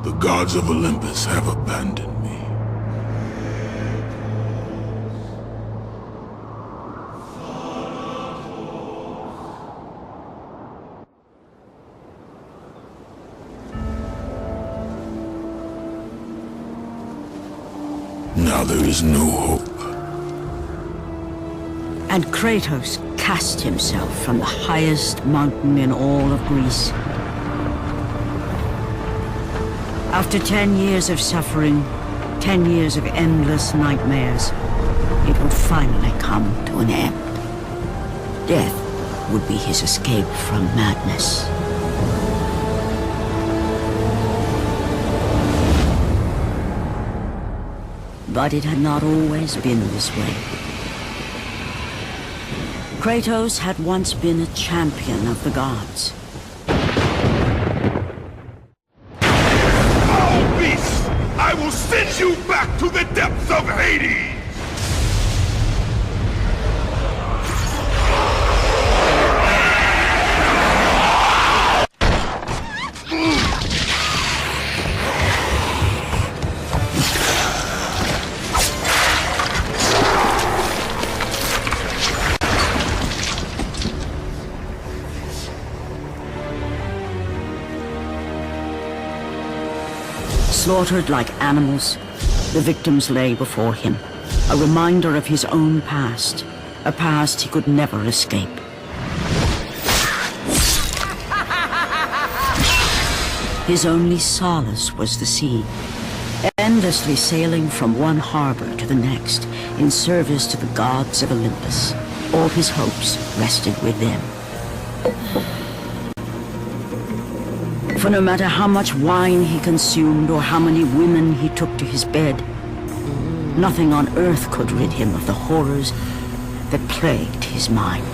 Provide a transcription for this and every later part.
The gods of Olympus have abandoned me. Now there is no hope. And Kratos cast himself from the highest mountain in all of Greece. After 10 years of suffering, 10 years of endless nightmares, it would finally come to an end. Death would be his escape from madness. But it had not always been this way. Kratos had once been a champion of the gods. Foul beast! I will send you back to the depths of Hades! Slaughtered like animals, the victims lay before him, a reminder of his own past, a past he could never escape. His only solace was the sea, endlessly sailing from one harbor to the next in service to the gods of Olympus. All his hopes rested with them. For no matter how much wine he consumed or how many women he took to his bed, nothing on earth could rid him of the horrors that plagued his mind.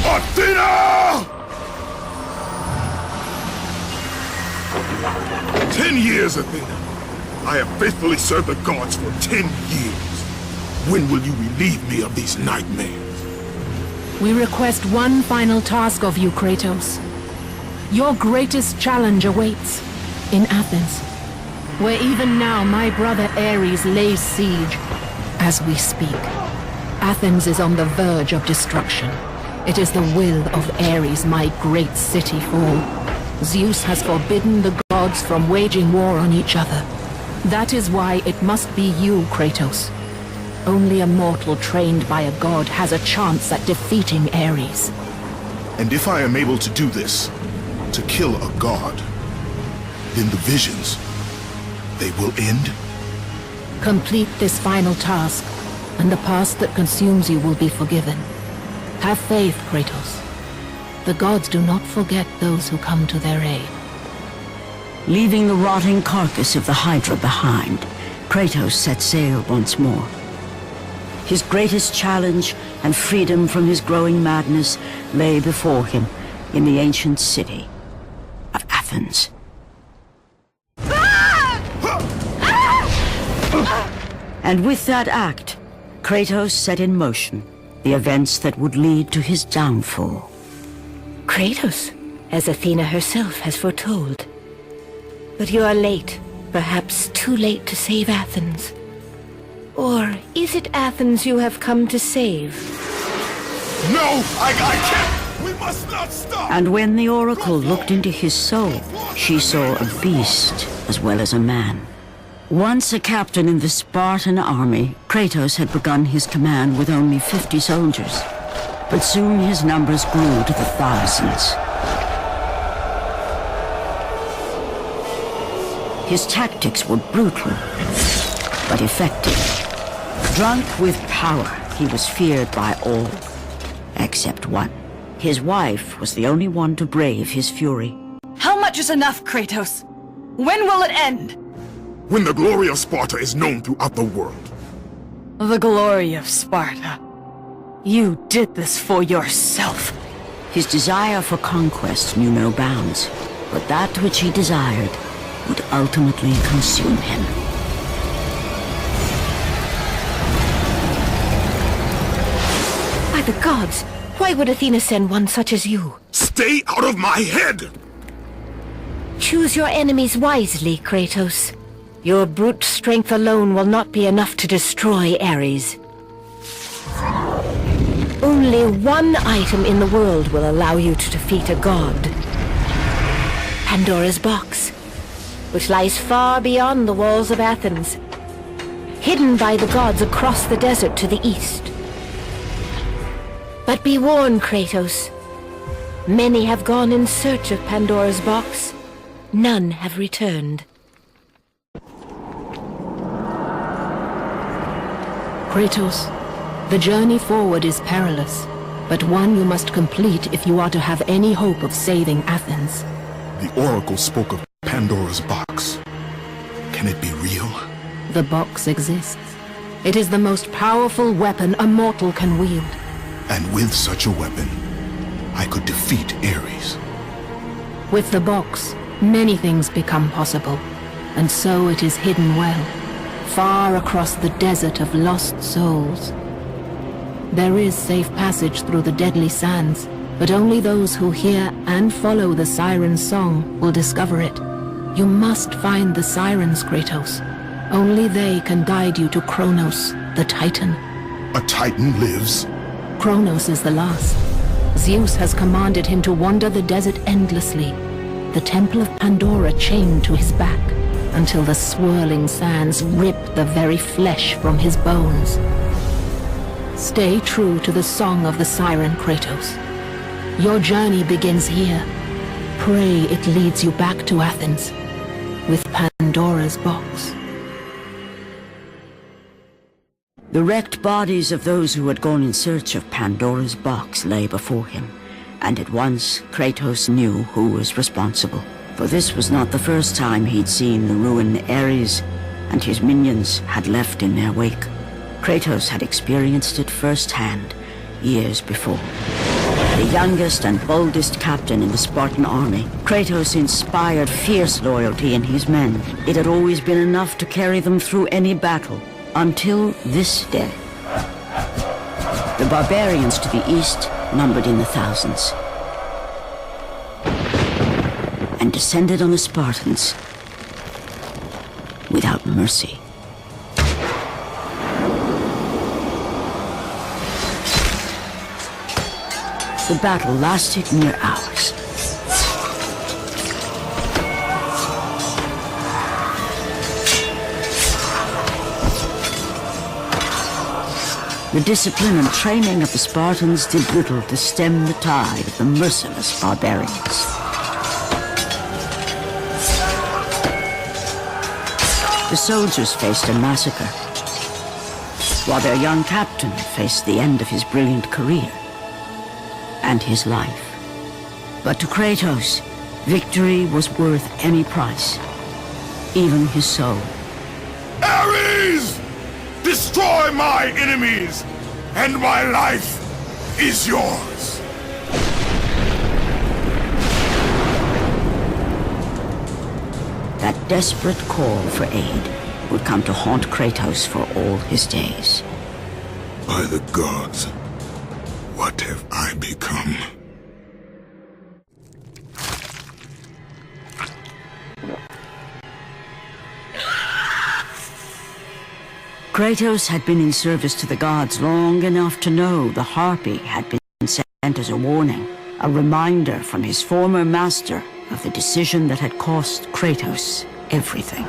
Athena! 10 years, Athena. I have faithfully served the gods for 10 years. When will you relieve me of these nightmares? We request one final task of you, Kratos. Your greatest challenge awaits in Athens, where even now my brother Ares lays siege as we speak. Athens is on the verge of destruction. It is the will of Ares my great city fall. Zeus has forbidden the gods from waging war on each other. That is why it must be you, Kratos. Only a mortal trained by a god has a chance at defeating Ares. And if I am able to do this, to kill a god, then the visions, they will end? Complete this final task, and the past that consumes you will be forgiven. Have faith, Kratos. The gods do not forget those who come to their aid. Leaving the rotting carcass of the Hydra behind, Kratos set sail once more. His greatest challenge and freedom from his growing madness lay before him in the ancient city of Athens. And with that act, Kratos set in motion the events that would lead to his downfall. Kratos, as Athena herself has foretold. But you are late, perhaps too late to save Athens. Or is it Athens you have come to save? No! I can't! We must not stop! And when the Oracle looked into his soul, she saw a beast as well as a man. Once a captain in the Spartan army, Kratos had begun his command with only 50 soldiers. But soon his numbers grew to the thousands. His tactics were brutal, but effective. Drunk with power, he was feared by all, except one. His wife was the only one to brave his fury. How much is enough, Kratos? When will it end? When the glory of Sparta is known throughout the world. The glory of Sparta. You did this for yourself. His desire for conquest knew no bounds, but that which he desired would ultimately consume him. By the gods, Why would Athena send one such as you? Stay out of my head! Choose your enemies wisely, Kratos. Your brute strength alone will not be enough to destroy Ares. Only one item in the world will allow you to defeat a god. Pandora's box, which lies far beyond the walls of Athens, hidden by the gods across the desert to the east. But be warned, Kratos. Many have gone in search of Pandora's box. None have returned. Kratos, the journey forward is perilous, but one you must complete if you are to have any hope of saving Athens. The Oracle spoke of Pandora's box. Can it be real? The box exists. It is the most powerful weapon a mortal can wield. And with such a weapon, I could defeat Ares. With the box, many things become possible, and so it is hidden well, far across the desert of lost souls. There is safe passage through the deadly sands, but only those who hear and follow the siren's song will discover it. You must find the sirens, Kratos. Only they can guide you to Kronos, the Titan. A Titan lives? Kronos is the last. Zeus has commanded him to wander the desert endlessly, the temple of Pandora chained to his back, until the swirling sands rip the very flesh from his bones. Stay true to the song of the siren, Kratos. Your journey begins here. Pray it leads you back to Athens, with Pandora's box. The wrecked bodies of those who had gone in search of Pandora's box lay before him, and at once Kratos knew who was responsible. For this was not the first time he'd seen the ruin Ares and his minions had left in their wake. Kratos had experienced it firsthand, years before. The youngest and boldest captain in the Spartan army, Kratos inspired fierce loyalty in his men. It had always been enough to carry them through any battle, until this day. The barbarians to the east numbered in the thousands, and descended on the Spartans without mercy. The battle lasted mere hours. The discipline and training of the Spartans did little to stem the tide of the merciless barbarians. The soldiers faced a massacre, while their young captain faced the end of his brilliant career and his life. But to Kratos, victory was worth any price, even his soul. Ares! Destroy my enemies, and my life is yours. That desperate call for aid would come to haunt Kratos for all his days. By the gods, what have I become? Kratos had been in service to the gods long enough to know the Harpy had been sent as a warning, a reminder from his former master of the decision that had cost Kratos everything.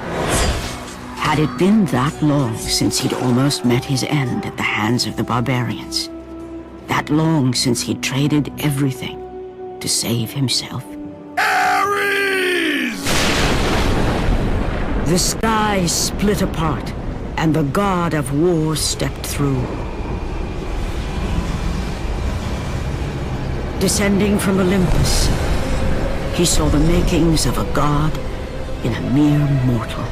Had it been that long since he'd almost met his end at the hands of the barbarians? That long since he'd traded everything to save himself? Ares! The sky split apart, and the god of war stepped through. Descending from Olympus, he saw the makings of a god in a mere mortal.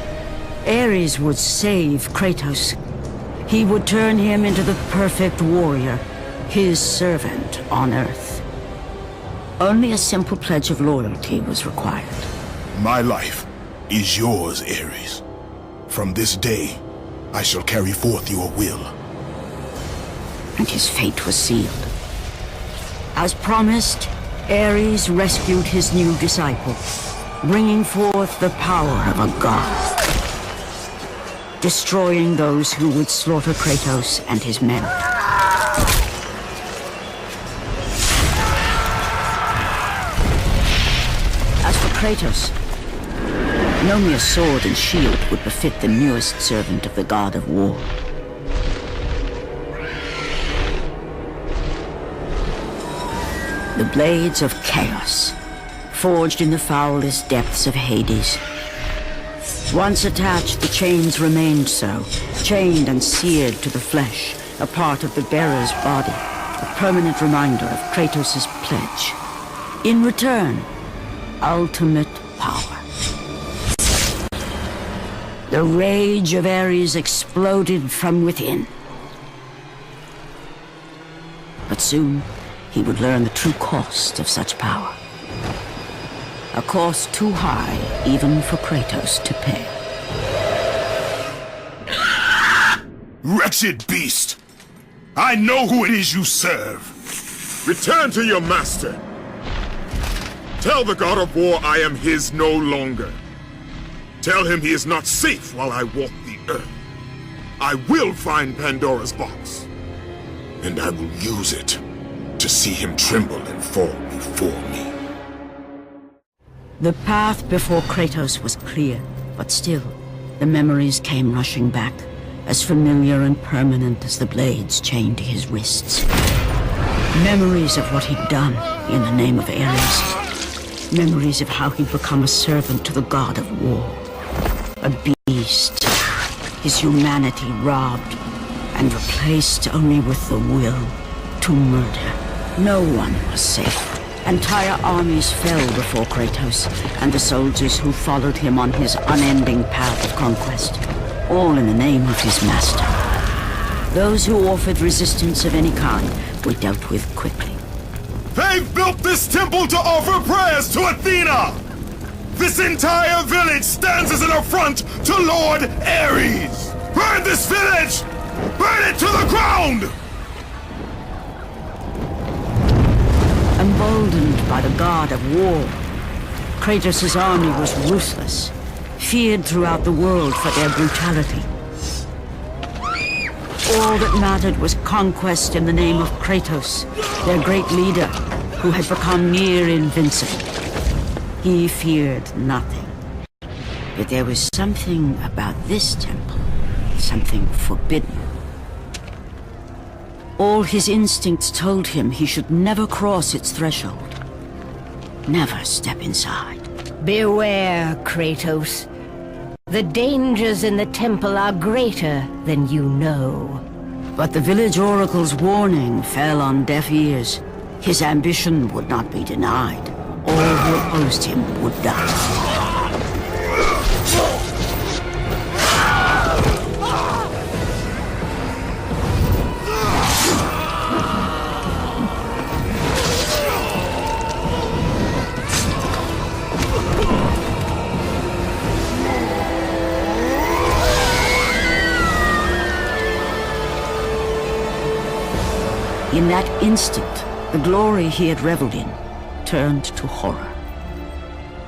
Ares would save Kratos. He would turn him into the perfect warrior, his servant on Earth. Only a simple pledge of loyalty was required. My life is yours, Ares. From this day, I shall carry forth your will. And his fate was sealed. As promised, Ares rescued his new disciple, bringing forth the power of a god, destroying those who would slaughter Kratos and his men. As for Kratos, no mere sword and shield would befit the newest servant of the god of war. The blades of chaos, forged in the foulest depths of Hades. Once attached, the chains remained so, chained and seared to the flesh, a part of the bearer's body, a permanent reminder of Kratos' pledge. In return, ultimate power. The rage of Ares exploded from within. But soon, he would learn the true cost of such power. A cost too high even for Kratos to pay. Wretched beast! I know who it is you serve! Return to your master! Tell the god of war I am his no longer. Tell him he is not safe while I walk the earth. I will find Pandora's box. And I will use it to see him tremble and fall before me. The path before Kratos was clear, but still, the memories came rushing back, as familiar and permanent as the blades chained to his wrists. Memories of what he'd done in the name of Ares. Memories of how he'd become a servant to the god of war. A beast, his humanity robbed and replaced only with the will to murder. No one was safe. Entire armies fell before Kratos and the soldiers who followed him on his unending path of conquest, all in the name of his master. Those who offered resistance of any kind were dealt with quickly. They've built this temple to offer prayers to Athena! This entire village stands as an affront to Lord Ares! Burn this village! Burn it to the ground! Emboldened by the god of war, Kratos' army was ruthless, feared throughout the world for their brutality. All that mattered was conquest in the name of Kratos, their great leader, who had become near invincible. He feared nothing. But there was something about this temple, something forbidden. All his instincts told him he should never cross its threshold. Never step inside. Beware, Kratos. The dangers in the temple are greater than you know. But the village oracle's warning fell on deaf ears. His ambition would not be denied. All who opposed him would die. In that instant, the glory he had reveled in turned to horror.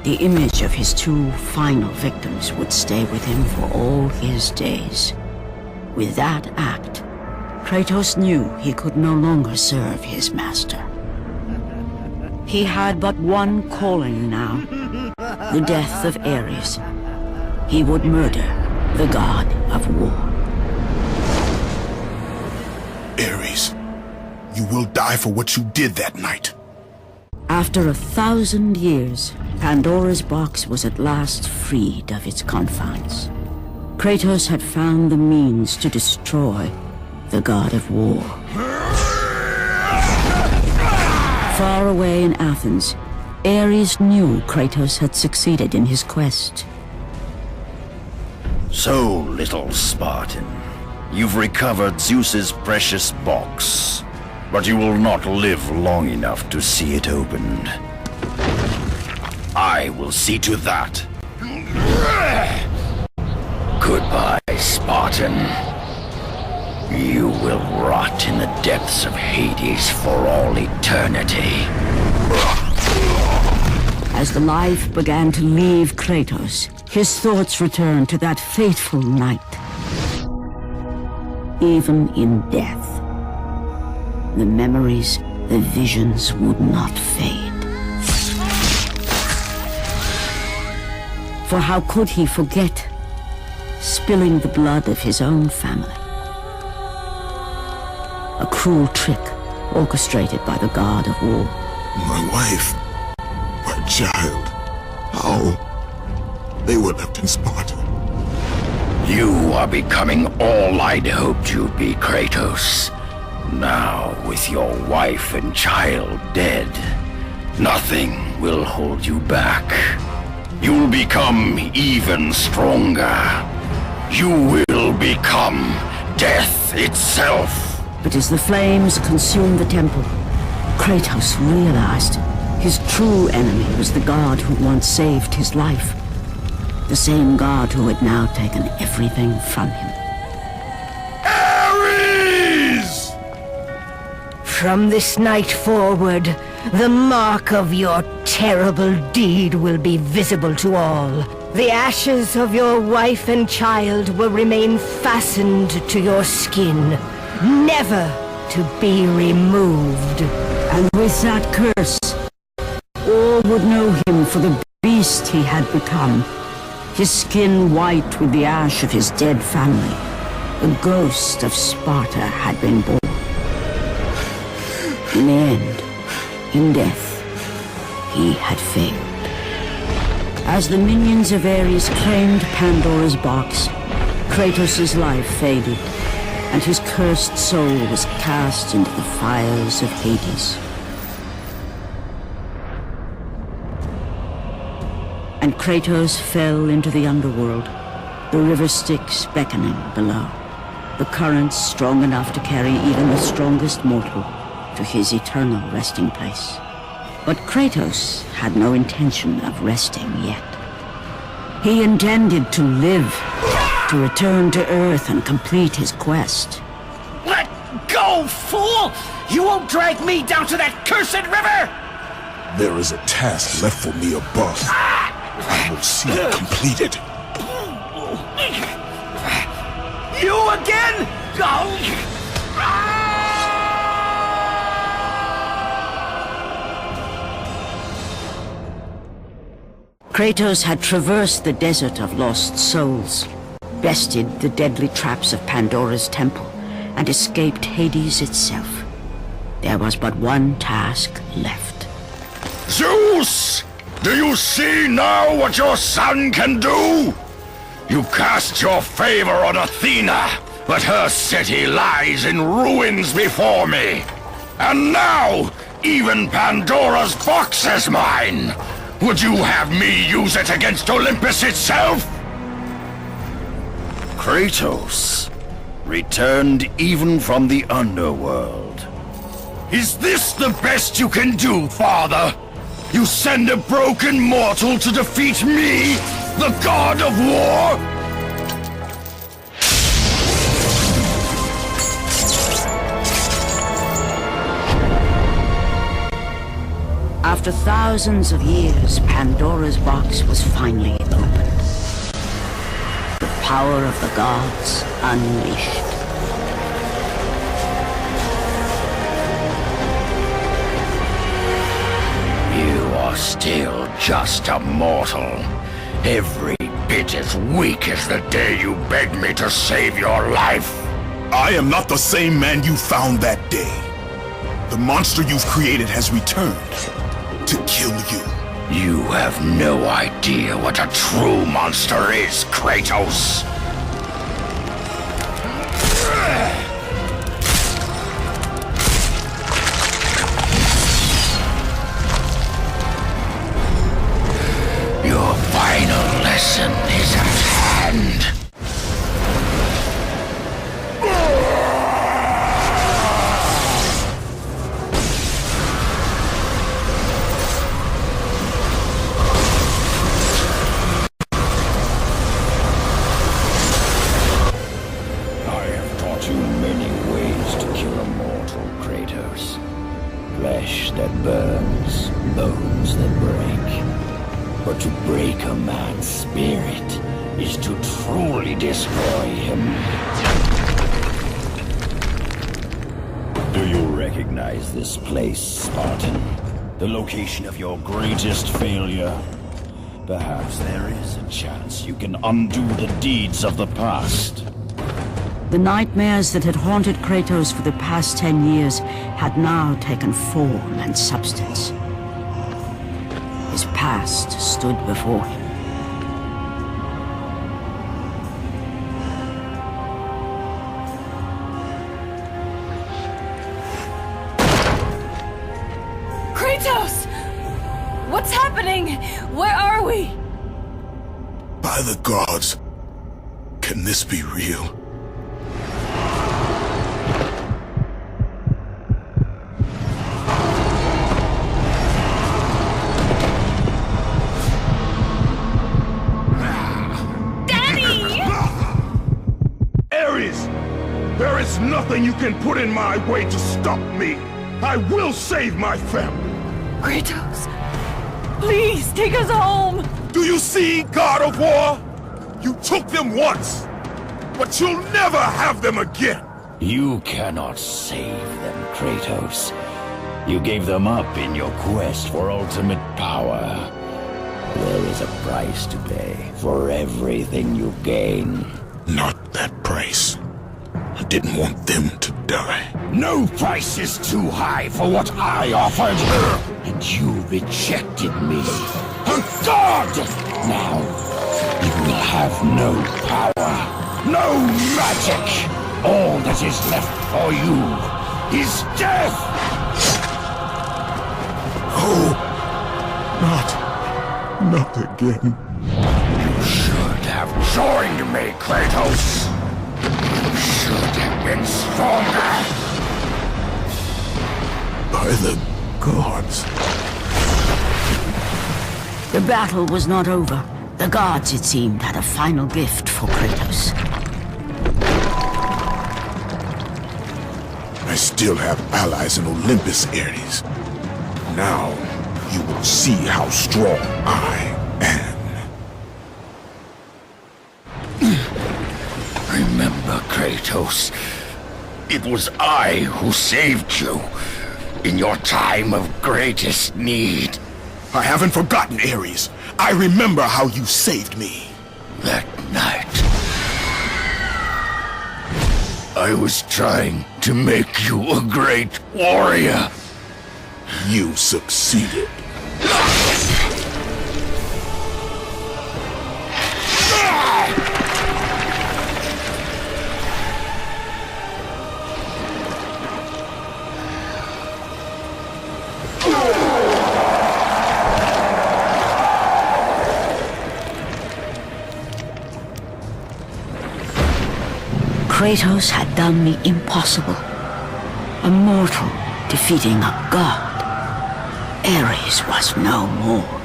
The image of his two final victims would stay with him for all his days. With that act, Kratos knew he could no longer serve his master. He had but one calling now, the death of Ares. He would murder the god of war. Ares, you will die for what you did that night. After 1,000 years, Pandora's box was at last freed of its confines. Kratos had found the means to destroy the god of war. Far away in Athens, Ares knew Kratos had succeeded in his quest. So, little Spartan, you've recovered Zeus's precious box, but you will not live long enough to see it opened. I will see to that. Goodbye, Spartan. You will rot in the depths of Hades for all eternity. As the life began to leave Kratos, his thoughts returned to that fateful night. Even in death, the memories, the visions would not fade. For how could he forget spilling the blood of his own family? A cruel trick orchestrated by the god of war. My wife, my child, how they were left in Sparta. You are becoming all I'd hoped you'd be, Kratos. Now, with your wife and child dead, nothing will hold you back. You'll become even stronger. You will become death itself. But as the flames consumed the temple, Kratos realized his true enemy was the god who once saved his life. The same god who had now taken everything from him. Ares! From this night forward, the mark of your terrible deed will be visible to all. The ashes of your wife and child will remain fastened to your skin, never to be removed. And with that curse, all would know him for the beast he had become. His skin white with the ash of his dead family. The ghost of Sparta had been born. In the end, in death, he had failed. As the minions of Ares claimed Pandora's box, Kratos' life faded, and his cursed soul was cast into the fires of Hades. And Kratos fell into the underworld, the river Styx beckoning below, the currents strong enough to carry even the strongest mortal to his eternal resting place. But Kratos had no intention of resting yet. He intended to live, to return to Earth and complete his quest. Let go, fool! You won't drag me down to that cursed river! There is a task left for me above. I will see it completed. You again? Go! Kratos had traversed the desert of lost souls, bested the deadly traps of Pandora's temple, and escaped Hades itself. There was but one task left. Zeus! Do you see now what your son can do? You cast your favor on Athena, but her city lies in ruins before me. And now, even Pandora's box is mine. Would you have me use it against Olympus itself? Kratos, returned even from the underworld. Is this the best you can do, father? You send a broken mortal to defeat me, the god of war? After thousands of years, Pandora's box was finally opened. The power of the gods unleashed. You are still just a mortal. Every bit as weak as the day you begged me to save your life. I am not the same man you found that day. The monster you've created has returned to kill you. You have no idea what a true monster is, Kratos. Your final lesson is at hand. bones that break. But to break a man's spirit is to truly destroy him. Do you recognize this place, Spartan? The location of your greatest failure? Perhaps there is a chance you can undo the deeds of the past. The nightmares that had haunted Kratos for the past 10 years had now taken form and substance. His past stood before him. Kratos! What's happening? Where are we? By the gods, can this be real? There is nothing you can put in my way to stop me. I will save my family. Kratos, please take us home. Do you see, God of War? You took them once, but you'll never have them again. You cannot save them, Kratos. You gave them up in your quest for ultimate power. There is a price to pay for everything you gain. Not that price. I didn't want them to die. No price is too high for what I offered, and you rejected me. A god! Now, you will have no power, no magic. All that is left for you is death! Oh, not again. You should have joined me, Kratos. You should have been stronger. By the gods. The battle was not over. The gods, it seemed, had a final gift for Kratos. I still have allies in Olympus, Ares. Now, you will see how strong I am. Remember, Kratos, it was I who saved you in your time of greatest need. I haven't forgotten, Ares. I remember how you saved me. That night, I was trying to make you a great warrior. You succeeded. Kratos had done the impossible. A mortal defeating a god. Ares was no more.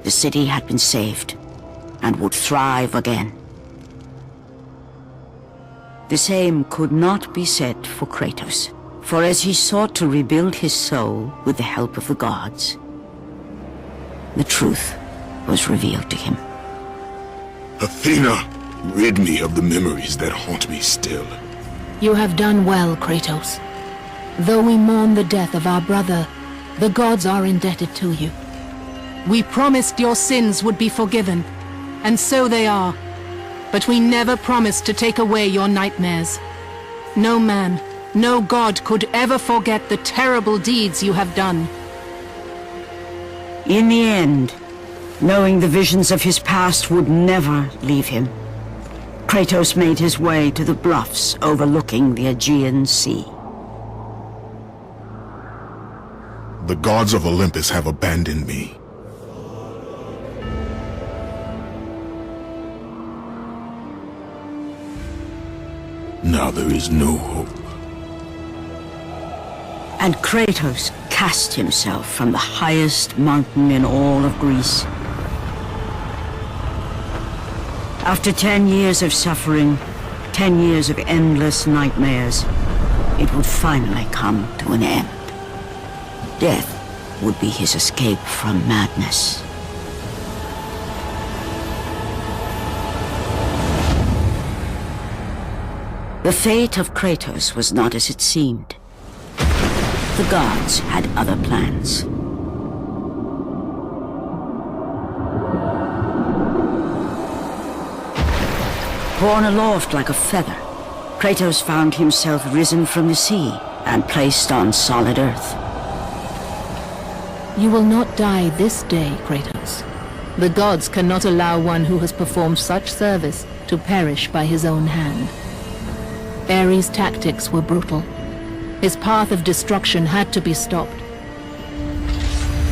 The city had been saved and would thrive again. The same could not be said for Kratos, for as he sought to rebuild his soul with the help of the gods, the truth was revealed to him. Athena, rid me of the memories that haunt me still. You have done well, Kratos. Though we mourn the death of our brother, the gods are indebted to you. We promised your sins would be forgiven, and so they are. But we never promised to take away your nightmares. No man, no god could ever forget the terrible deeds you have done. In the end, knowing the visions of his past would never leave him, Kratos made his way to the bluffs overlooking the Aegean Sea. The gods of Olympus have abandoned me. Now there is no hope. And Kratos cast himself from the highest mountain in all of Greece. After 10 years of suffering, 10 years of endless nightmares, it would finally come to an end. Death would be his escape from madness. The fate of Kratos was not as it seemed. The gods had other plans. Borne aloft like a feather, Kratos found himself risen from the sea and placed on solid earth. You will not die this day, Kratos. The gods cannot allow one who has performed such service to perish by his own hand. Ares' tactics were brutal. His path of destruction had to be stopped.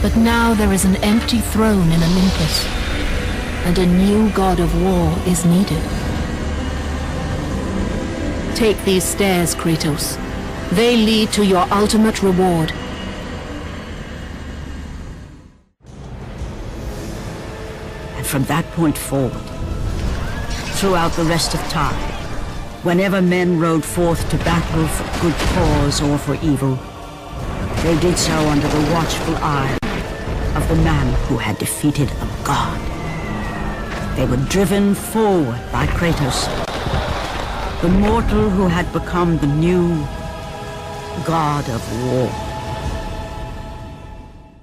But now there is an empty throne in Olympus, and a new god of war is needed. Take these stairs, Kratos. They lead to your ultimate reward. And from that point forward, throughout the rest of time, whenever men rode forth to battle for good cause or for evil, they did so under the watchful eye of the man who had defeated a god. They were driven forward by Kratos, the mortal who had become the new god of war.